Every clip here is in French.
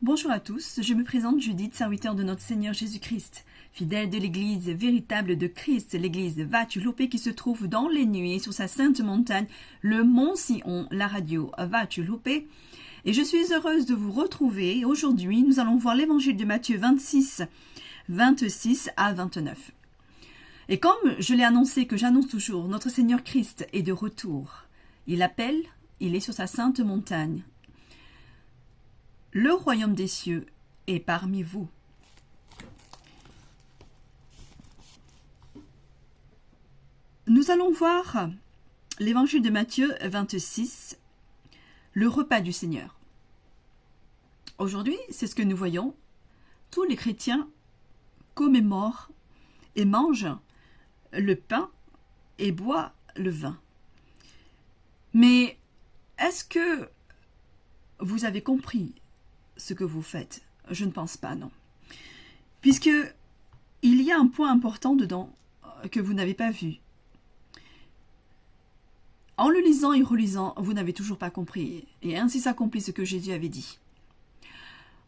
Bonjour à tous, je me présente Judith, serviteur de notre Seigneur Jésus-Christ, fidèle de l'Église véritable de Christ, l'Église Vatulopé qui se trouve dans les nuées sur sa sainte montagne, le Mont Sion, la radio Vatulopé. Et je suis heureuse de vous retrouver. Aujourd'hui, nous allons voir l'Évangile de Matthieu 26, 26 à 29. Et comme je l'ai annoncé, que j'annonce toujours, notre Seigneur Christ est de retour. Il appelle, il est sur sa sainte montagne. Le royaume des cieux est parmi vous. Nous allons voir l'évangile de Matthieu 26, le repas du Seigneur. Aujourd'hui, c'est ce que nous voyons. Tous les chrétiens commémorent et mangent le pain et boivent le vin. Mais est-ce que vous avez compris ce que vous faites? Je ne pense pas, non. Puisque il y a un point important dedans que vous n'avez pas vu. En le lisant et relisant, vous n'avez toujours pas compris. Et ainsi s'accomplit ce que Jésus avait dit.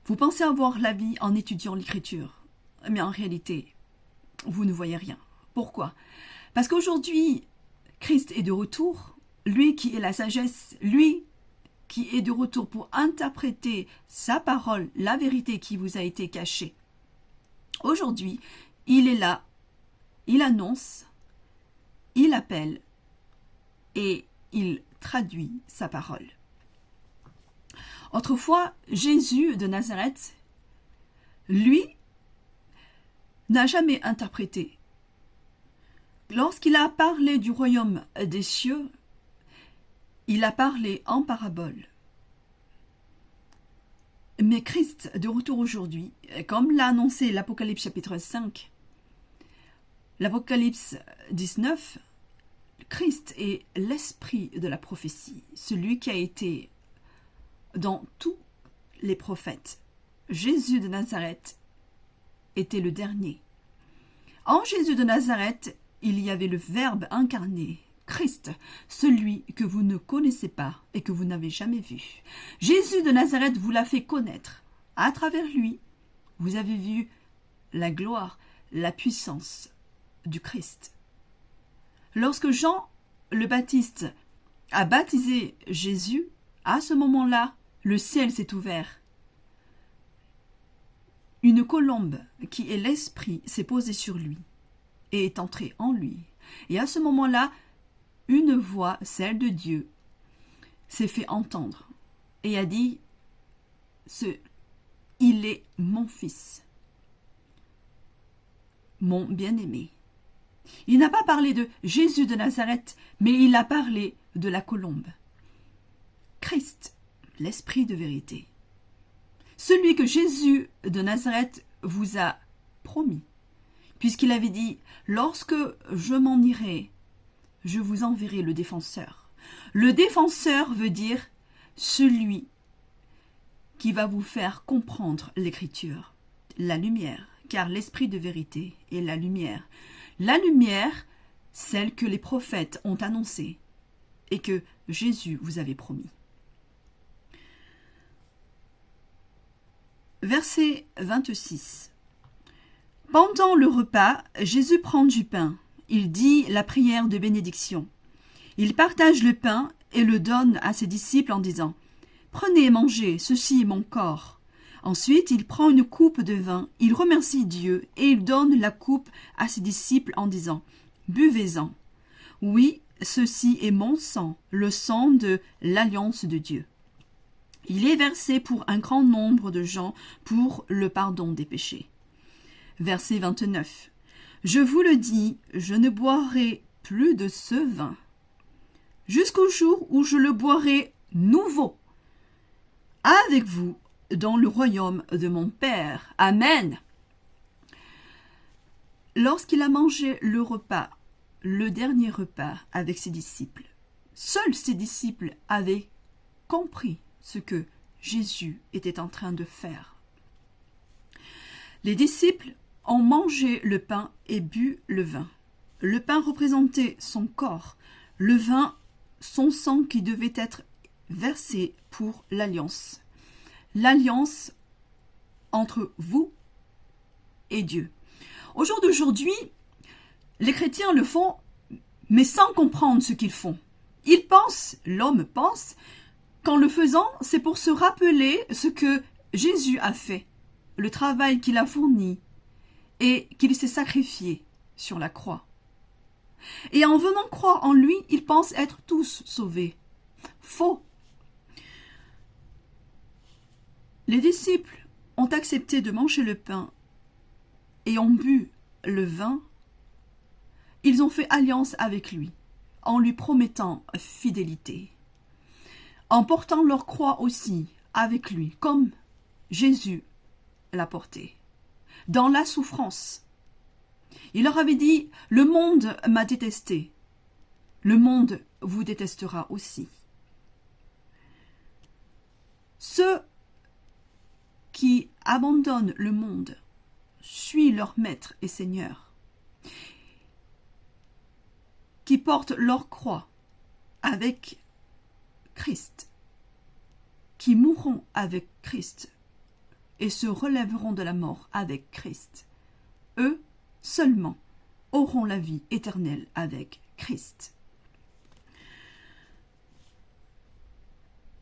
Vous pensez avoir la vie en étudiant l'Écriture. Mais en réalité, vous ne voyez rien. Pourquoi? Parce qu'aujourd'hui, Christ est de retour. Lui qui est la sagesse, lui qui est de retour pour interpréter sa parole, la vérité qui vous a été cachée. Aujourd'hui, il est là, il annonce, il appelle et il traduit sa parole. Autrefois, Jésus de Nazareth, lui, n'a jamais interprété. Lorsqu'il a parlé du royaume des cieux, il a parlé en parabole. Mais Christ, de retour aujourd'hui, comme l'a annoncé l'Apocalypse chapitre 5, l'Apocalypse 19, Christ est l'esprit de la prophétie, celui qui a été dans tous les prophètes. Jésus de Nazareth était le dernier. En Jésus de Nazareth, il y avait le Verbe incarné, Christ, celui que vous ne connaissez pas et que vous n'avez jamais vu. Jésus de Nazareth vous l'a fait connaître. À travers lui, vous avez vu la gloire, la puissance du Christ. Lorsque Jean le Baptiste a baptisé Jésus, à ce moment-là, le ciel s'est ouvert. Une colombe qui est l'esprit s'est posée sur lui et est entrée en lui. Et à ce moment-là, une voix, celle de Dieu, s'est fait entendre et a dit « Il est mon fils, mon bien-aimé ». Il n'a pas parlé de Jésus de Nazareth, mais il a parlé de la colombe. Christ, l'esprit de vérité. Celui que Jésus de Nazareth vous a promis, puisqu'il avait dit « Lorsque je m'en irai, je vous enverrai le défenseur ». Le défenseur veut dire celui qui va vous faire comprendre l'Écriture, la lumière, car l'esprit de vérité est la lumière. La lumière, celle que les prophètes ont annoncée et que Jésus vous avait promis. Verset 26. Pendant le repas, Jésus prend du pain. Il dit la prière de bénédiction. Il partage le pain et le donne à ses disciples en disant « Prenez et mangez, ceci est mon corps ». Ensuite, il prend une coupe de vin, il remercie Dieu et il donne la coupe à ses disciples en disant « Buvez-en. Oui, ceci est mon sang, le sang de l'alliance de Dieu. Il est versé pour un grand nombre de gens pour le pardon des péchés. » Verset 29. Je vous le dis, je ne boirai plus de ce vin, jusqu'au jour où je le boirai nouveau, avec vous, dans le royaume de mon Père. Amen. Lorsqu'il a mangé le repas, le dernier repas avec ses disciples, seuls ses disciples avaient compris ce que Jésus était en train de faire. Les disciples ont mangé le pain et bu le vin. Le pain représentait son corps, le vin son sang qui devait être versé pour l'alliance. L'alliance entre vous et Dieu. Au jour d'aujourd'hui, les chrétiens le font, mais sans comprendre ce qu'ils font. Ils pensent, l'homme pense, qu'en le faisant, c'est pour se rappeler ce que Jésus a fait, le travail qu'il a fourni et qu'il s'est sacrifié sur la croix. Et en venant croire en lui, ils pensent être tous sauvés. Faux. Les disciples ont accepté de manger le pain et ont bu le vin. Ils ont fait alliance avec lui, en lui promettant fidélité, en portant leur croix aussi avec lui, comme Jésus l'a porté, dans la souffrance. Il leur avait dit, « Le monde m'a détesté, le monde vous détestera aussi. » Ceux qui abandonnent le monde suivent leur maître et Seigneur, qui portent leur croix avec Christ, qui mourront avec Christ et se relèveront de la mort avec Christ. Eux seulement auront la vie éternelle avec Christ.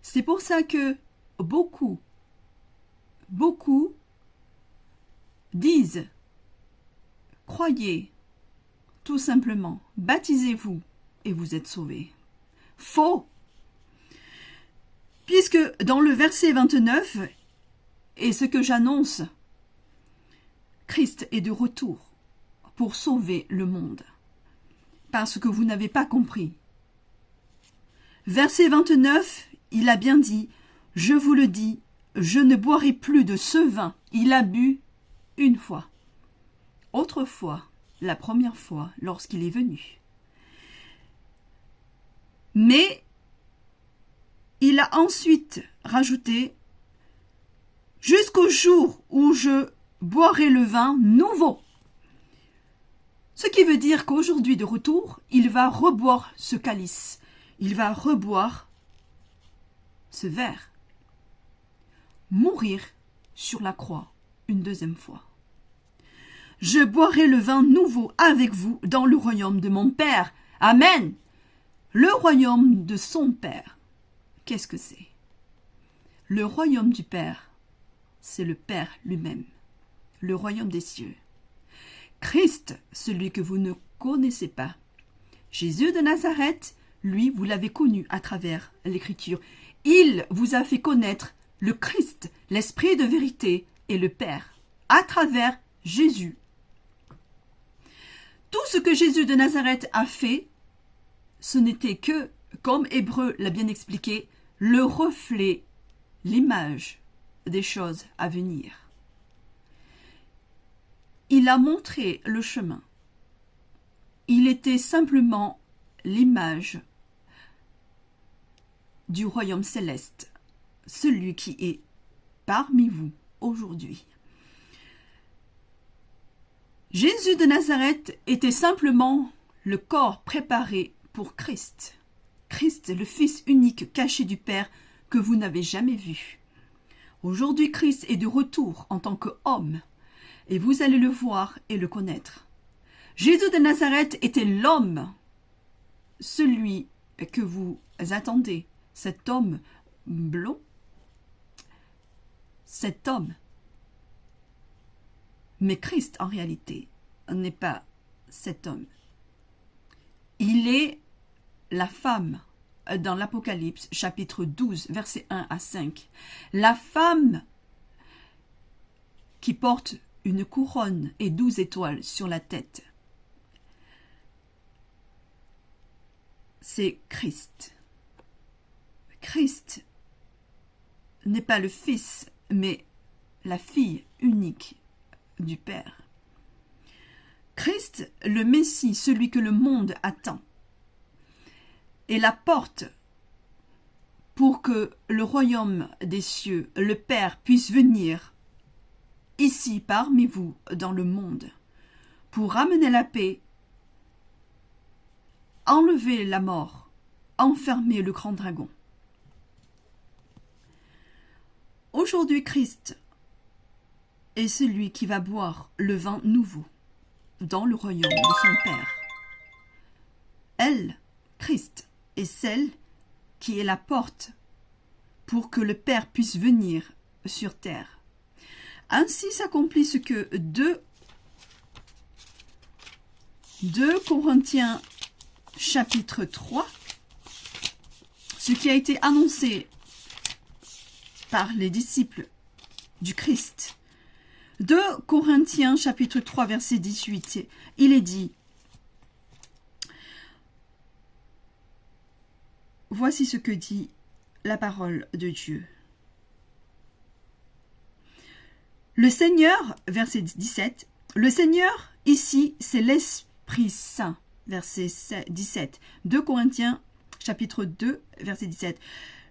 C'est pour ça que beaucoup disent, croyez tout simplement, baptisez-vous et vous êtes sauvés. Faux! Puisque dans le verset 29, et ce que j'annonce, Christ est de retour pour sauver le monde, parce que vous n'avez pas compris. Verset 29, il a bien dit, « Je vous le dis, je ne boirai plus de ce vin. » Il a bu une fois. Autrefois, la première fois, lorsqu'il est venu. Mais il a ensuite rajouté « Jusqu'au jour où je boirai le vin nouveau. » Ce qui veut dire qu'aujourd'hui de retour, il va reboire ce calice. Il va reboire ce verre. Mourir sur la croix une deuxième fois. Je boirai le vin nouveau avec vous dans le royaume de mon Père. Amen. Le royaume de son Père. Qu'est-ce que c'est? Le royaume du Père, c'est le Père lui-même. Le royaume des cieux. Christ, celui que vous ne connaissez pas. Jésus de Nazareth, lui, vous l'avez connu à travers l'Écriture. Il vous a fait connaître le Christ, l'Esprit de vérité et le Père, à travers Jésus. Tout ce que Jésus de Nazareth a fait, ce n'était que, comme Hébreu l'a bien expliqué, le reflet, l'image des choses à venir. Il a montré le chemin. Il était simplement l'image du royaume céleste, celui qui est parmi vous aujourd'hui. Jésus de Nazareth était simplement le corps préparé pour Christ. Christ, le Fils unique caché du Père que vous n'avez jamais vu. Aujourd'hui, Christ est de retour en tant qu'homme et vous allez le voir et le connaître. Jésus de Nazareth était l'homme, celui que vous attendez, cet homme blond, cet homme. Mais Christ, en réalité, n'est pas cet homme. Il est la femme dans l'Apocalypse, chapitre 12, versets 1 à 5. La femme qui porte une couronne et 12 étoiles sur la tête. C'est Christ. Christ n'est pas le Fils, mais la fille unique du Père. Christ, le Messie, celui que le monde attend, est la porte pour que le royaume des cieux, le Père, puisse venir ici parmi vous dans le monde pour ramener la paix, enlever la mort, enfermer le grand dragon. Aujourd'hui, Christ est celui qui va boire le vin nouveau dans le royaume de son Père. Elle, Christ, est celle qui est la porte pour que le Père puisse venir sur terre. Ainsi s'accomplit ce que 2 Corinthiens chapitre 3, ce qui a été annoncé par les disciples du Christ. 2 Corinthiens chapitre 3 verset 18, il est dit: voici ce que dit la parole de Dieu. Le Seigneur, verset 17, le Seigneur ici c'est l'Esprit Saint, verset 17, 2 Corinthiens chapitre 2 verset 17.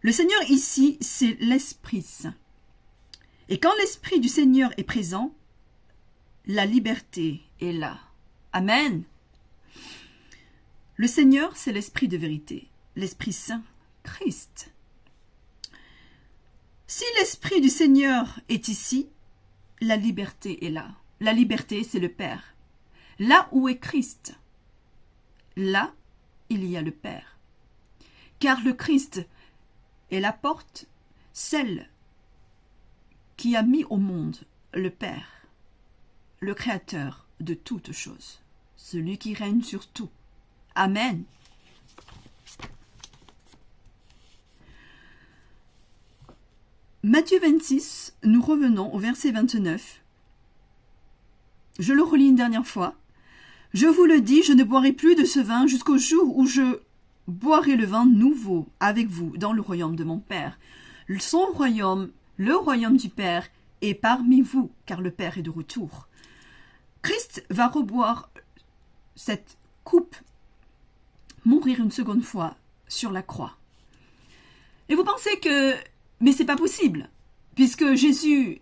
Le Seigneur ici c'est l'Esprit Saint. Et quand l'Esprit du Seigneur est présent, la liberté est là. Amen. Le Seigneur, c'est l'Esprit de vérité. L'Esprit Saint, Christ. Si l'Esprit du Seigneur est ici, la liberté est là. La liberté, c'est le Père. Là où est Christ, là, il y a le Père. Car le Christ est la porte, celle qui a mis au monde le Père, le Créateur de toutes choses, celui qui règne sur tout. Amen. Matthieu 26, nous revenons au verset 29. Je le relis une dernière fois. Je vous le dis, je ne boirai plus de ce vin jusqu'au jour où je boirai le vin nouveau avec vous dans le royaume de mon Père. Son royaume, le royaume du Père, est parmi vous, car le Père est de retour. Christ va reboire cette coupe, mourir une seconde fois sur la croix. Et vous pensez que, mais c'est pas possible, puisque Jésus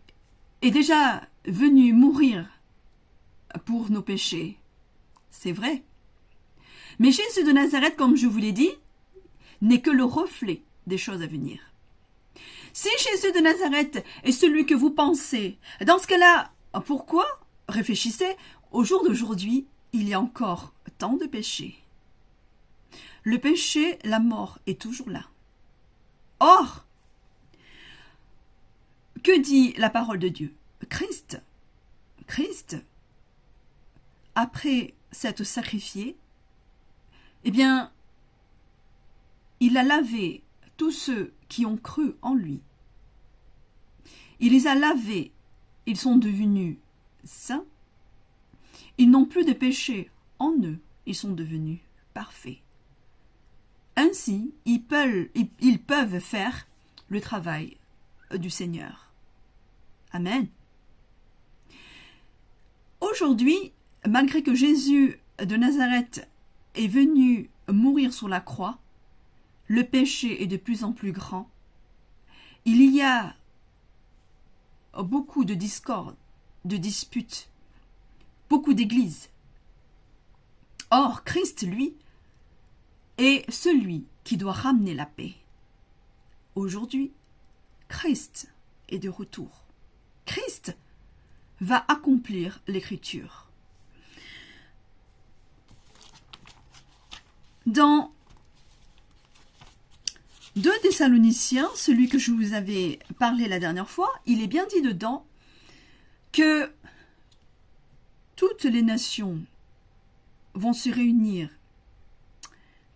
est déjà venu mourir pour nos péchés. C'est vrai. Mais Jésus de Nazareth, comme je vous l'ai dit, n'est que le reflet des choses à venir. Si Jésus de Nazareth est celui que vous pensez, dans ce cas-là, pourquoi, réfléchissez, au jour d'aujourd'hui, il y a encore tant de péchés. Le péché, la mort est toujours là. Or, que dit la parole de Dieu? Christ, après s'être sacrifié, eh bien, il a lavé tous ceux qui ont cru en lui. Il les a lavés, ils sont devenus saints. Ils n'ont plus de péché en eux, ils sont devenus parfaits. Ainsi, ils peuvent faire le travail du Seigneur. Amen. Aujourd'hui, malgré que Jésus de Nazareth est venu mourir sur la croix, le péché est de plus en plus grand. Il y a beaucoup de discorde, de disputes, beaucoup d'églises. Or, Christ, lui, est celui qui doit ramener la paix. Aujourd'hui, Christ est de retour. Christ va accomplir l'écriture. Dans 2 Thessaloniciens, celui que je vous avais parlé la dernière fois, il est bien dit dedans que toutes les nations vont se réunir.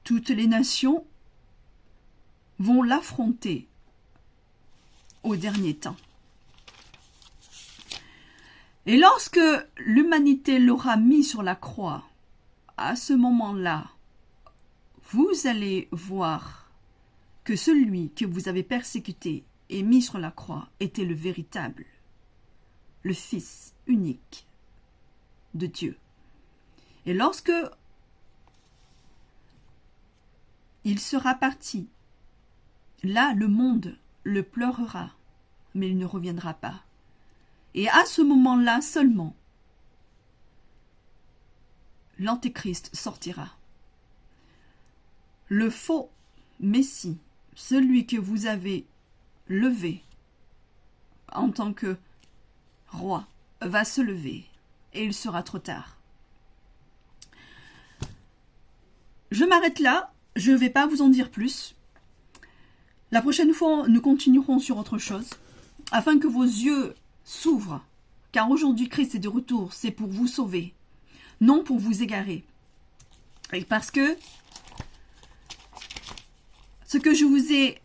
Toutes les nations vont l'affronter au dernier temps. Et lorsque l'humanité l'aura mis sur la croix, à ce moment-là, vous allez voir que celui que vous avez persécuté et mis sur la croix était le véritable, le Fils unique de Dieu. Et lorsque il sera parti, là le monde le pleurera, mais il ne reviendra pas. Et à ce moment-là seulement, l'Antéchrist sortira. Le faux Messie, celui que vous avez levé en tant que roi, va se lever et il sera trop tard. Je m'arrête là, je ne vais pas vous en dire plus. La prochaine fois, nous continuerons sur autre chose, afin que vos yeux s'ouvrent, car aujourd'hui Christ est de retour, c'est pour vous sauver, non pour vous égarer. Et parce que ce que je vous ai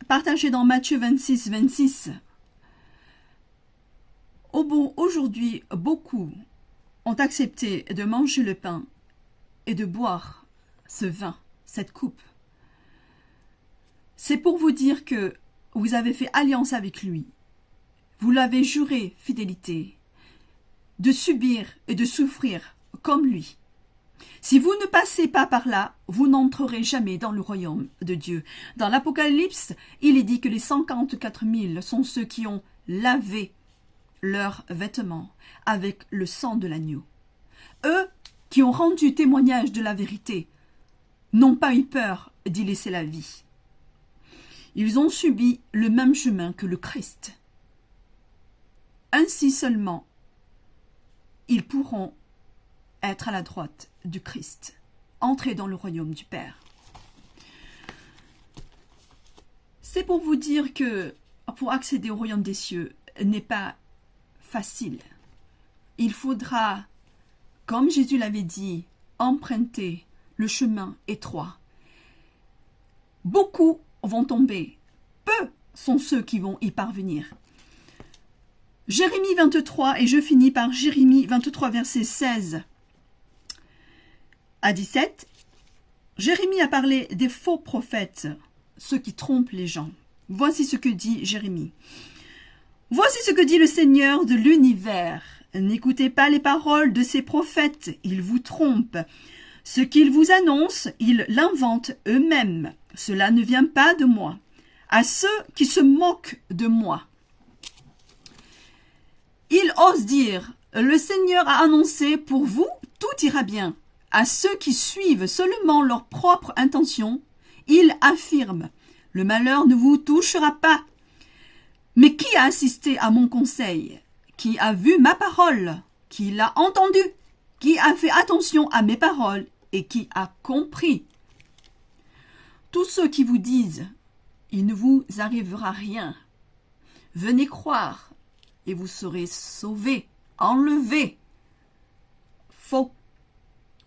partagé dans Matthieu 26, 26, aujourd'hui, beaucoup ont accepté de manger le pain et de boire ce vin, cette coupe. C'est pour vous dire que vous avez fait alliance avec lui. Vous l'avez juré fidélité, de subir et de souffrir comme lui. Si vous ne passez pas par là, vous n'entrerez jamais dans le royaume de Dieu. Dans l'Apocalypse, il est dit que les 54 000 sont ceux qui ont lavé leurs vêtements avec le sang de l'agneau. Eux qui ont rendu témoignage de la vérité n'ont pas eu peur d'y laisser la vie. Ils ont subi le même chemin que le Christ. Ainsi seulement, ils pourront être à la droite du Christ, entrer dans le royaume du Père. C'est pour vous dire que pour accéder au royaume des cieux n'est pas facile. Il faudra, comme Jésus l'avait dit, emprunter le chemin étroit. Beaucoup vont tomber, peu sont ceux qui vont y parvenir. Jérémie 23, et je finis par Jérémie 23, versets 16 à 17. Jérémie a parlé des faux prophètes, ceux qui trompent les gens. Voici ce que dit Jérémie. Voici ce que dit le Seigneur de l'univers. N'écoutez pas les paroles de ces prophètes, ils vous trompent. Ce qu'ils vous annoncent, ils l'inventent eux-mêmes. Cela ne vient pas de moi. À ceux qui se moquent de moi, ils osent dire, le Seigneur a annoncé, pour vous, tout ira bien. À ceux qui suivent seulement leur propre intention, il affirme, le malheur ne vous touchera pas. Mais qui a assisté à mon conseil? Qui a vu ma parole? Qui l'a entendu? Qui a fait attention à mes paroles et qui a compris? Tous ceux qui vous disent, il ne vous arrivera rien, venez croire et vous serez sauvés, enlevés. Faux.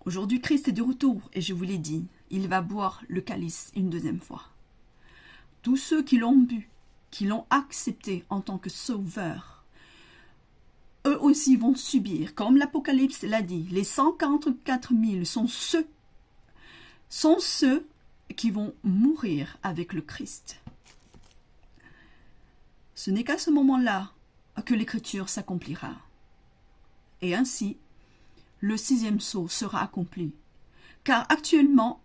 Aujourd'hui, Christ est de retour et je vous l'ai dit, il va boire le calice une deuxième fois. Tous ceux qui l'ont bu, qui l'ont accepté en tant que sauveur, eux aussi vont subir, comme l'Apocalypse l'a dit, les 144 000 sont ceux qui vont mourir avec le Christ. Ce n'est qu'à ce moment-là que l'Écriture s'accomplira. Et ainsi, le 6e sceau sera accompli. Car actuellement,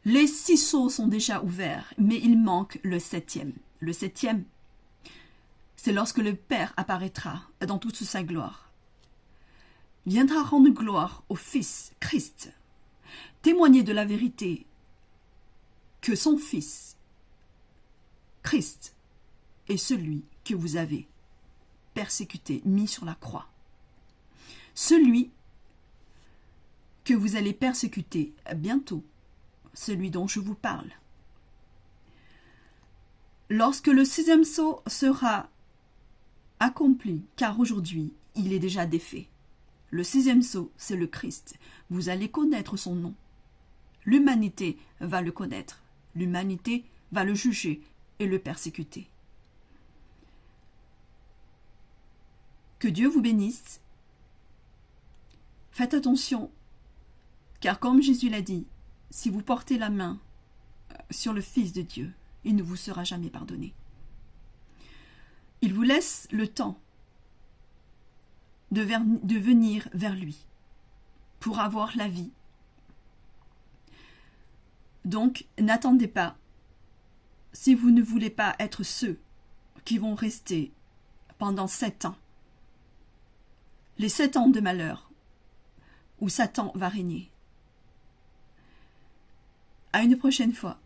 les 6 sceaux sont déjà ouverts, mais il manque le 7e. Le 7e, c'est lorsque le Père apparaîtra dans toute sa gloire. Viendra rendre gloire au Fils, Christ, témoigner de la vérité que son Fils, Christ, est celui que vous avez persécuté, mis sur la croix. Celui que vous allez persécuter bientôt, celui dont je vous parle. Lorsque le 6e sceau sera accompli, car aujourd'hui, il est déjà défait. Le 6e sceau, c'est le Christ. Vous allez connaître son nom. L'humanité va le connaître. L'humanité va le juger et le persécuter. Que Dieu vous bénisse. Faites attention, car comme Jésus l'a dit, si vous portez la main sur le Fils de Dieu, il ne vous sera jamais pardonné. Il vous laisse le temps de venir vers lui pour avoir la vie. Donc, n'attendez pas, si vous ne voulez pas être ceux qui vont rester pendant 7 ans. Les 7 ans de malheur, où Satan va régner. À une prochaine fois.